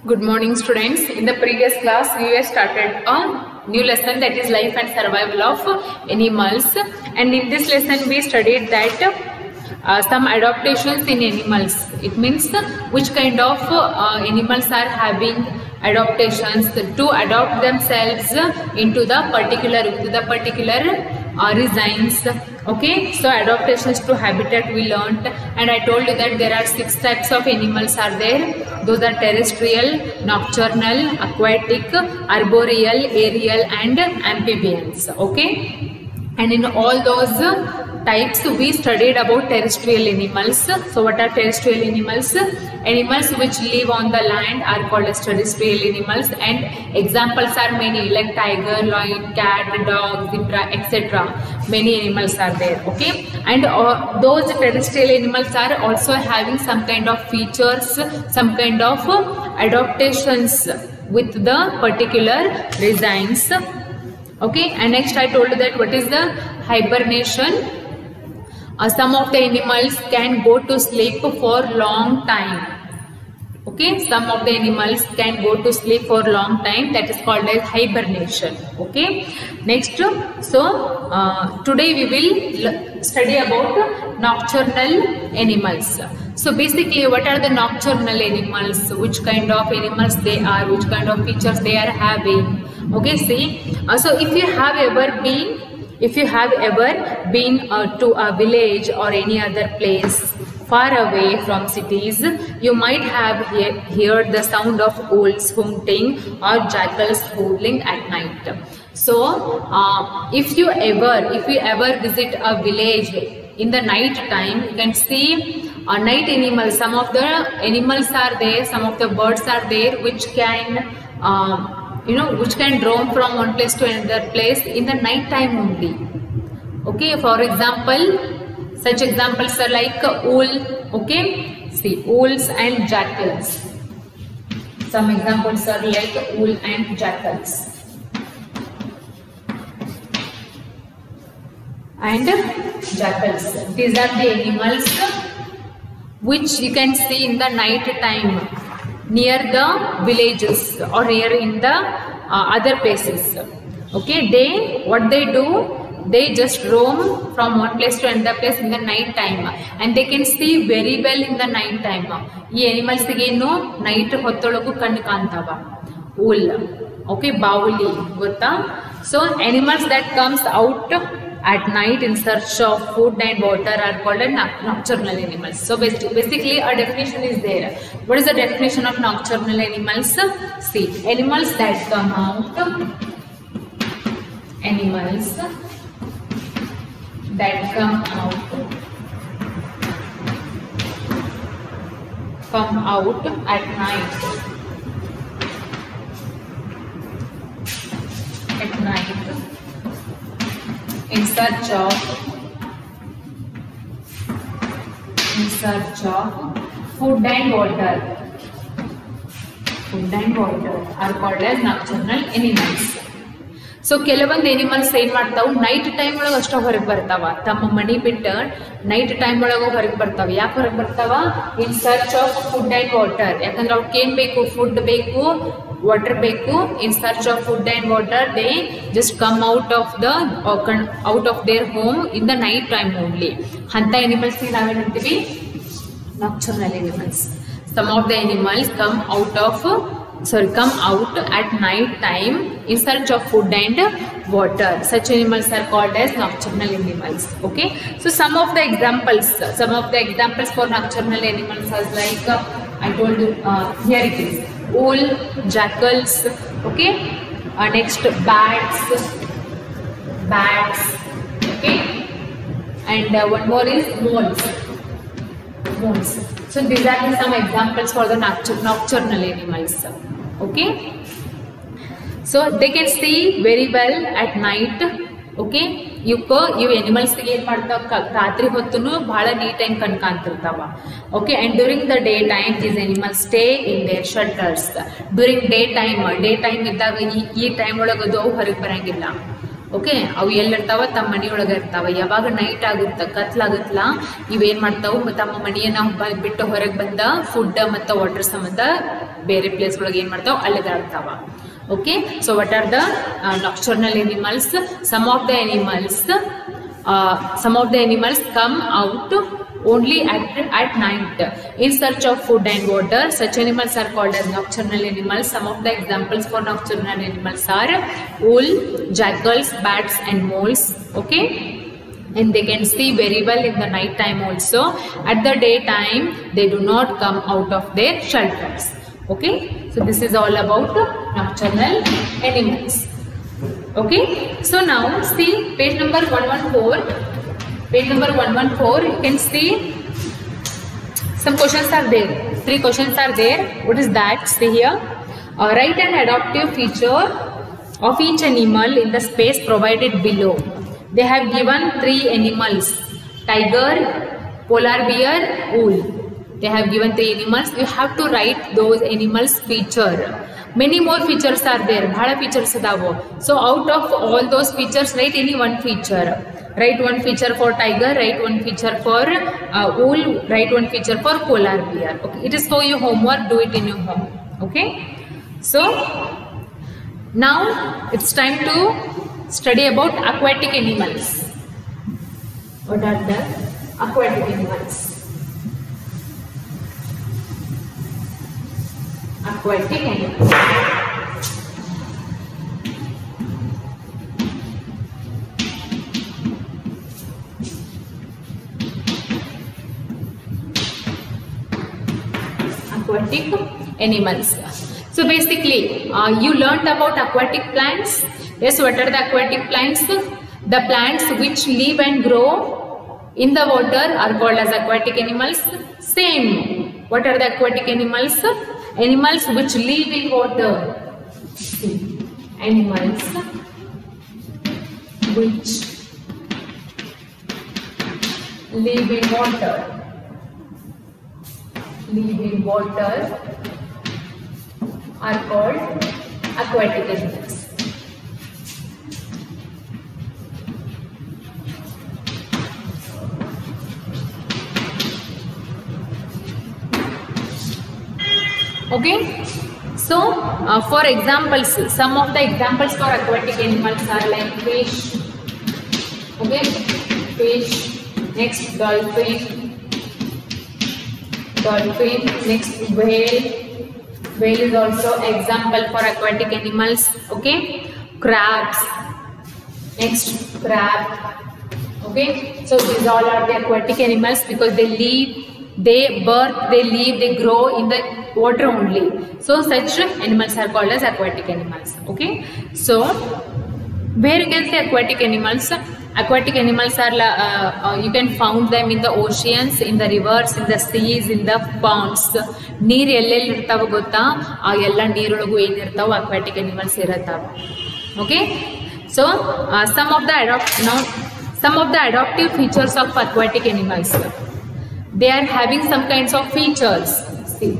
Good morning, students. In the previous class, we were started a new lesson, that is life and survival of animals. And in this lesson, we studied that some adaptations in animals. It means which kind of animals are having adaptations to adapt themselves into the particular resigns. Okay, so adaptations to habitat we learnt, and I told you that there are 6 types of animals are there. Those are terrestrial, nocturnal, aquatic, arboreal, aerial and amphibians. Okay, and in all those types we studied about terrestrial animals. So what are terrestrial animals? Animals which live on the land are called as terrestrial animals, and examples are many like tiger, lion, cat, dog, zebra, etc. Many animals are there. Okay, and those terrestrial animals are also having some kind of features, some kind of adaptations with the particular resigns. Okay, and next I told you that what is the hibernation. Some of the animals can go to sleep for long time. Okay, some of the animals can go to sleep for long time, that is called as hibernation. Okay, next, so today we will study about nocturnal animals. So basically, what are the nocturnal animals? Which kind of animals they are? Which kind of features they are having? Okay, see, so if you have ever been to a village or any other place far away from cities, you might have heard the sound of wolves hunting or jackals howling at night. So if you ever visit a village in the night time, you can see night animals. Some of the animals are there, some of the birds are there which can which can roam from one place to another place in the night time only. Okay, for example, such examples are like owl. Okay, see, owls and jackals. Some examples are like owl and jackals. And jackals. These are the animals which you can see in the night time near the villages or near in the other places. Okay, what they do, they just roam from one place to another place in the night time, and they can see very well in the night time. These animals again night hottologu kannu kaantava. Owl, okay, bawli, gotta. So animals that comes out at night in search of food and water are called nocturnal animals. So basically a definition is there. What is the definition of nocturnal animals? See, animals that come out at night. In search of food and water. Are called as nocturnal animals. So ಕೆಲವೊಂದು animals ಏನು ಮಾಡ್ತಾವು, night time ಒಳಗೆ ಅಷ್ಟೇ ಹೊರಗೆ ಬರ್ತಾವ, ತಮ್ಮ ಮನಿ ಬಿಟ್ಟು night time ಒಳಗೆ ಹೊರಗೆ ಬರ್ತಾವ. ಯಾಕೆ ಹೊರಗೆ ಬರ್ತಾವ? In search of food and water. ಯಾಕಂದ್ರೆ ಅವ್ರಿಗೆ ಏನು ಬೇಕು? ಫುಡ್ ಬೇಕು, water ಬೇಕು. In search of food and water, they just come out of their home in the night time only. ಅಂತ animals ನಾವೇನಂತೀವಿ? Nocturnal animals. Some of the animals come out at night time in search of food and water. Such animals are called as nocturnal animals. Okay, so some of the examples for nocturnal animals are like I told you, here it is, owl, jackals. Okay, next bats. Okay, and one more is moles. So these are some examples for the nocturnal animals. Okay, so they can see very well at night. Okay, ಇವು animals ಏನು ಮಾಡ್ತಾವ, ರಾತ್ರಿ ಹೊತ್ತುನು ಬಹಳ ನೀಟಾಗಿ ಕಾಣ್ತಿರ್ತಾವ. Okay, and during the day time these animals stay in their shelters. During day time ಇದ್ದಾಗ ಈ time ಒಳಗೆ ಅದು ಹೊರಗೆ ಬರಂಗಿಲ್ಲ. ಓಕೆ ಅವು ಎಲ್ಲಿರ್ತಾವ ತಮ್ಮ ಮನೆಯೊಳಗೆ ಇರ್ತಾವ. ಯಾವಾಗ ನೈಟ್ ಆಗುತ್ತೆ ಕತ್ಲಾಗುತ್ತಲ್ಲ ಇವೇನ್ ಮಾಡ್ತಾವ ತಮ್ಮ ಮನೆಯನ್ನ ಬಿಟ್ಟು ಹೊರಗೆ ಬಂದ ಫುಡ್ ಮತ್ತು ವಾಟರ್ ಸಂಬಂಧ ಬೇರೆ ಪ್ಲೇಸ್ ಒಳಗೆ ಏನ್ ಮಾಡ್ತಾವ ಅಲ್ಲಿದಾಡ್ತಾವ. Okay, so what are the nocturnal animals? Some of the animals come out only at night in search of food and water. Such animals are called as nocturnal animals. Some of the examples for nocturnal animals are owl, jackals, bats and moles. Okay, and they can see very well in the night time also. At the daytime they do not come out of their shelters. Okay, so this is all about nocturnal animals. Okay, so now see page number 114. Page number 114, you can see some questions are there. 3 questions are there. What is that? See here. Write an adaptive feature of each animal in the space provided below. They have given 3 animals: tiger, polar bear, owl. They have given 3 animals. You have to write those animals' feature. Many more features are there. Bhala features adavo. So out of all those features, write any one feature. Write one feature for tiger. Write one feature for owl. Write one feature for polar bear. Okay. It is for your homework. Do it in your home. Okay. So now it's time to study about aquatic animals. What are the aquatic animals? Aquatic animals. Aquatic animals. So basically, you learned about aquatic plants. Yes, what are the aquatic plants? The plants which live and grow in the water are called as aquatic animals. Same. What are the aquatic animals? Animals which live in water. Animals which live in water. Live in water are called aquatic animals. Okay, so for examples, some of the examples for aquatic animals are like fish. Okay, fish. Next, dolphin. Next, whale. Whale is also example for aquatic animals. Okay, crabs. Next, crab. Okay, so these all are the aquatic animals because they live, they birth, they live, they grow in the water only. So such animals are called as aquatic animals. Okay, so where you can see aquatic animals? Aquatic animals are you can find them in the oceans, in the rivers, in the seas, in the ponds. ನೀರ್ ಎಲ್ಲೆಲ್ಲಿ ಇರ್ತಾವ ಗೊತ್ತಾ, ಆ ಎಲ್ಲ ನೀರೊಳಗೂ ಏನಿರ್ತಾವ aquatic animals ಇರತ್ತಾವ. Okay, so some of the adaptive features of aquatic animals. They are having some kinds of features. See,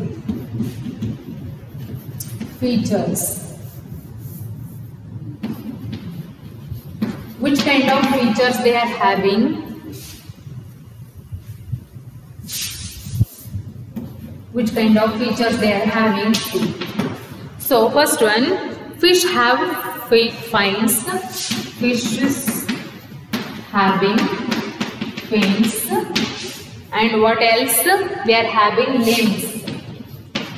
features. Which kind of features they are having? Which kind of features they are having? So first one, fish have fins. Fishes having fins. And what else? They are having limbs.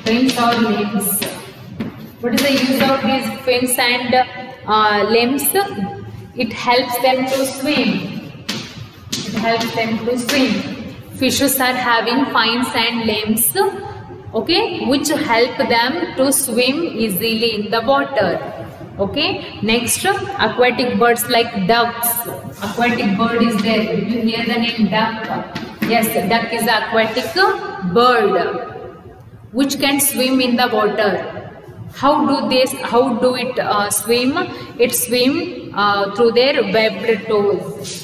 Fins or limbs. What is the use of these fins and limbs? It helps them to swim. It helps them to swim. Fishes are having fins and limbs, okay, which help them to swim easily in the water. Okay. Next, aquatic birds like ducks. Aquatic bird is there. You hear the name duck? Yes, duck is an aquatic bird which can swim in the water. How do it swim? It swim through their webbed toes.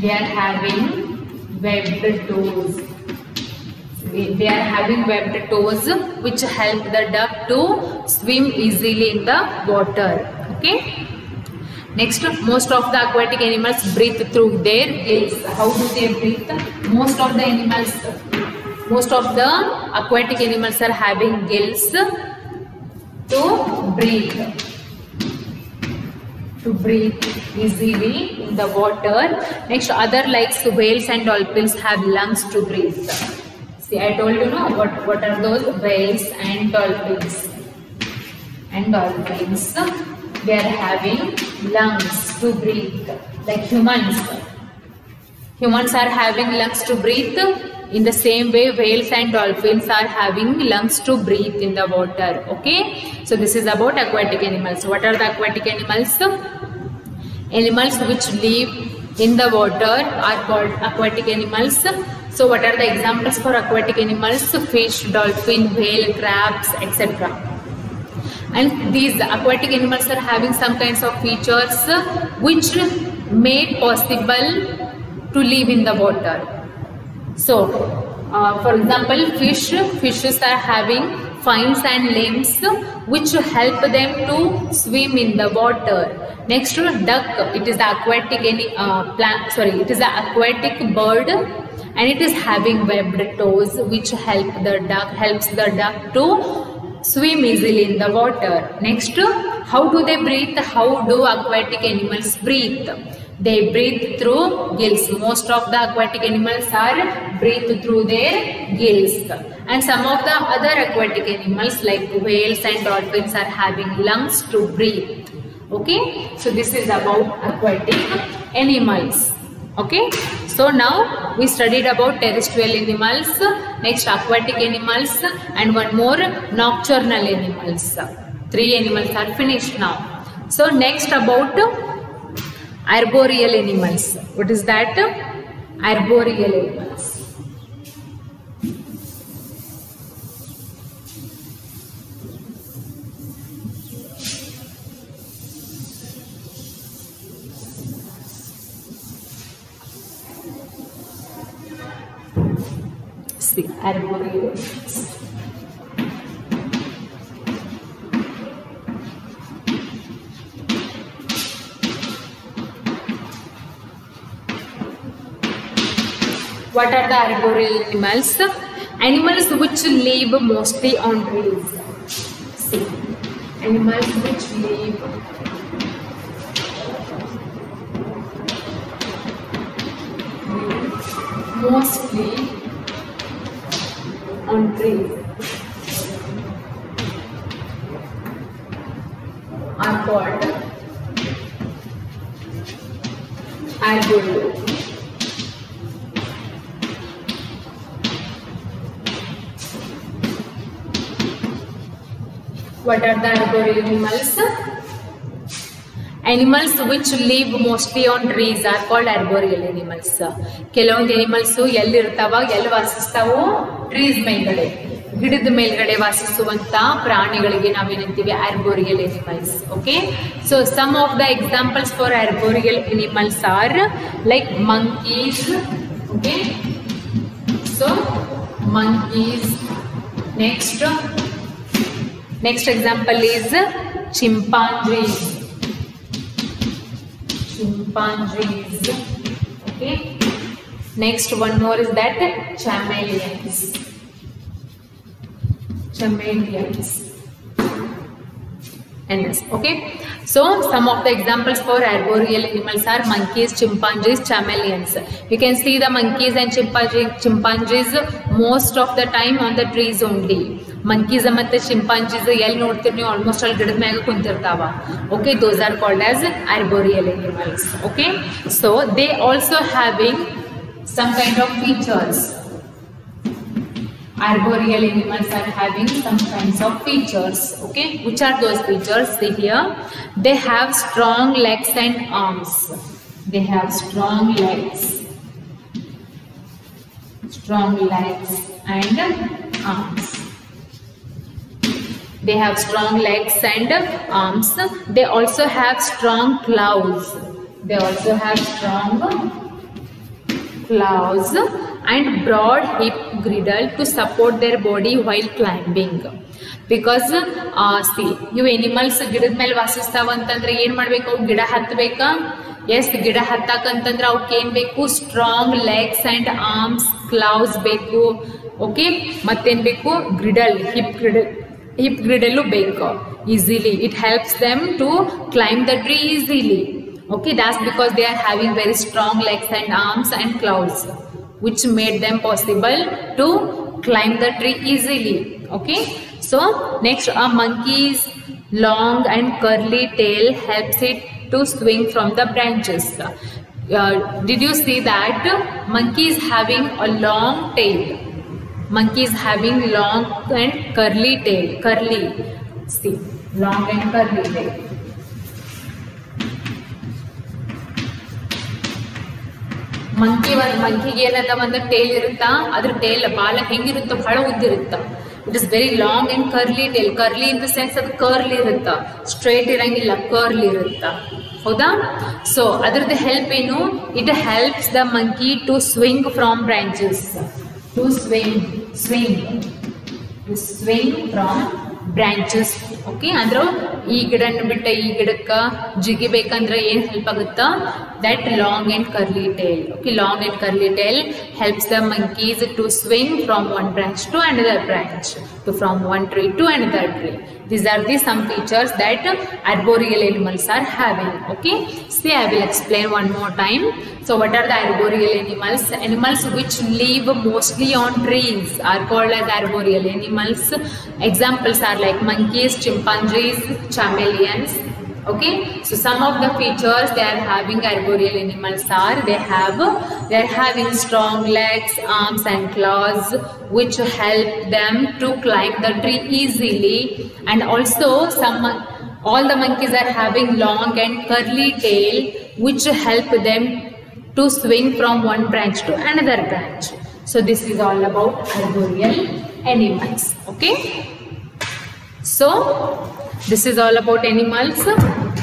They are having webbed toes. They are having webbed toes which help the duck to swim easily in the water. Okay. Next, most of the aquatic animals breathe through their gills. How do they breathe? Most of the aquatic animals are having gills to breathe easily in the water. Next, other like whales and dolphins have lungs to breathe. See, I told you know what are those whales and dolphins. They are having lungs to breathe, like humans. Humans are having lungs to breathe. In the same way, whales and dolphins are having lungs to breathe in the water. Okay, so this is about aquatic animals. What are the aquatic animals? Animals which live in the water are called aquatic animals. So what are the examples for aquatic animals? Fish, dolphin, whale, crabs, etc. And these aquatic animals are having some kinds of features which made possible to live in the water. So, for example, fishes are having fins and limbs which help them to swim in the water. Next, duck. It is the aquatic it is an aquatic bird, and it is having webbed toes which helps the duck to swim easily in the water. Next, how do they breathe? How do aquatic animals breathe? They breathe through gills. Most of the aquatic animals are breathe through their gills. And some of the other aquatic animals like whales and dolphins are having lungs to breathe. Okay, so this is about aquatic animals. Okay, so now we studied about terrestrial animals, next aquatic animals, and one more nocturnal animals. 3 animals are finished now. So next about arboreal animals. What is that? Arboreal animals. See, arboreal animals. What are the arboreal animals? Animals which live mostly on trees. See, animals which live mostly on trees are called arboreal. What are the arboreal animals? Animals which live mostly on trees are called arboreal animals. ಕೆಲವೊಂದು animals ಎಲ್ಲಿ ವಾಸಿಸ್ತಾವೋ trees ಮೇಲ್ಗಡೆ, ಗಿಡದ ಮೇಲ್ಗಡೆ ವಾಸಿಸುವಂತ ಪ್ರಾಣಿಗಳಿಗೆ ನಾವೇನಂತೀವಿ arboreal animals. Okay, so some of the examples for arboreal animals are like monkeys. Okay, so monkeys. Next example is chimpanzees. Okay, next one more is that chameleons. Okay, so some of the examples for arboreal animals are monkeys, chimpanzees, chameleons. You can see the monkeys and chimpanzees most of the time on the trees only. Monkeys and chimpanzees ಎಲ್ಲಿ ನೋಡ್ತೀರಿ ನೀವು almost ಅಲ್ಲಿ ಗಿಡದ ಮ್ಯಾಗ ಕುಂತಿರ್ತಾವ. Okay, those are called as arboreal animals. Okay, so they also having some kind of features. Arboreal animals are having some kinds of features. Okay, which are those features? See here, they have strong legs and arms. They have strong legs and arms. They have strong legs and arms. They also have strong claws. and broad hip girdle to support their body while climbing. Because see, you animals ಗಿಡದ ಮೇಲೆ ವಾಸಿಸ್ತಾವ ಅಂತಂದ್ರೆ ಏನ್ ಮಾಡ್ಬೇಕು, ಗಿಡ ಹತ್ತಬೇಕಾ? S, ಗಿಡ ಹತ್ತಾಕಂತಂದ್ರೆ ಅವಕ್ಕೆ ಏನ್ ಬೇಕು? Strong legs and arms, claws ಬೇಕು. ಓಕೆ, ಮತ್ತೇನ್ ಬೇಕು? ಗ್ರಿಡಲ್, ಹಿಪ್ ಗ್ರಿಡಲ್ ಬೇಕು. Easily it helps them to climb the tree easily. Okay, that's because they are having very strong legs and arms and claws, which made them possible to climb the tree easily. Okay, so next, a monkey's long and curly tail helps it to swing from the branches. Did you see that monkey is having a long tail? Monkey is having long and curly tail. Curly, see, long and curly tail. ಮಂಕಿಗೆ ಏನದ ಒಂದು tail ಇರುತ್ತಾ, ಅದ್ರ tail ಬಾಲ ಹೆಂಗಿರುತ್ತ, ಬಹಳ ಉದ್ದಿರುತ್ತ. It is very long and curly tail. Curly in the sense ಅದು ಕರ್ಲ್ ಇರುತ್ತ, ಸ್ಟ್ರೇಟ್ ಇರಂಗಿಲ್ಲ, ಕರ್ಲ್ ಇರುತ್ತ. ಹೌದಾ? ಸೊ ಅದ್ರದ್ದು ಹೆಲ್ಪ್ ಏನು? It helps the monkey to swing from branches. To swing from branches. Okay, ಅಂದ್ರೆ ಈ ಗಿಡನ ಬಿಟ್ಟ ಈ ಗಿಡಕ್ಕೆ ಜಿಗಿಬೇಕಂದ್ರೆ ಏನ್ ಹೆಲ್ಪ್ ಆಗುತ್ತಾ? That long and curly tail. Okay, long and curly tail helps the monkeys to swing from one branch to another branch, from one tree to another tree. These are the some features that arboreal animals are having. Okay, see, I will explain one more time. So what are the arboreal animals? Animals which live mostly on trees are called as arboreal animals. Examples are like monkeys, chimpanzees, chameleons. Okay, so some of the features they are having arboreal animals are they are having strong legs, arms and claws, which help them to climb the tree easily. And also all the monkeys are having long and curly tail, which help them to swing from one branch to another branch. So this is all about arboreal animals. Okay, so this is all about animals.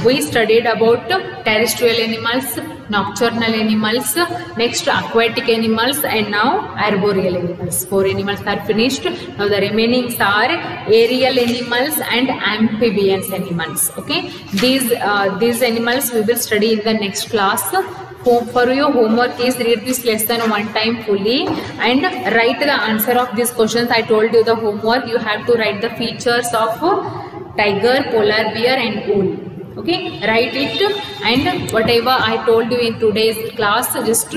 We studied about terrestrial animals, nocturnal animals, next aquatic animals, and now arboreal animals. 4 animals are finished. Now the remaining are aerial animals and amphibians animals. Okay, these animals we will study in the next class. For your homework is read this lesson one time fully and write the answer of these questions. I told you the homework, you have to write the features of tiger, polar bear and owl. Okay, write it, and whatever I told you in today's class, just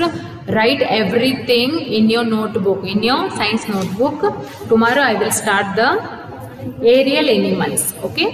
write everything in your notebook, in your science notebook. Tomorrow I will start the aerial animals. Okay.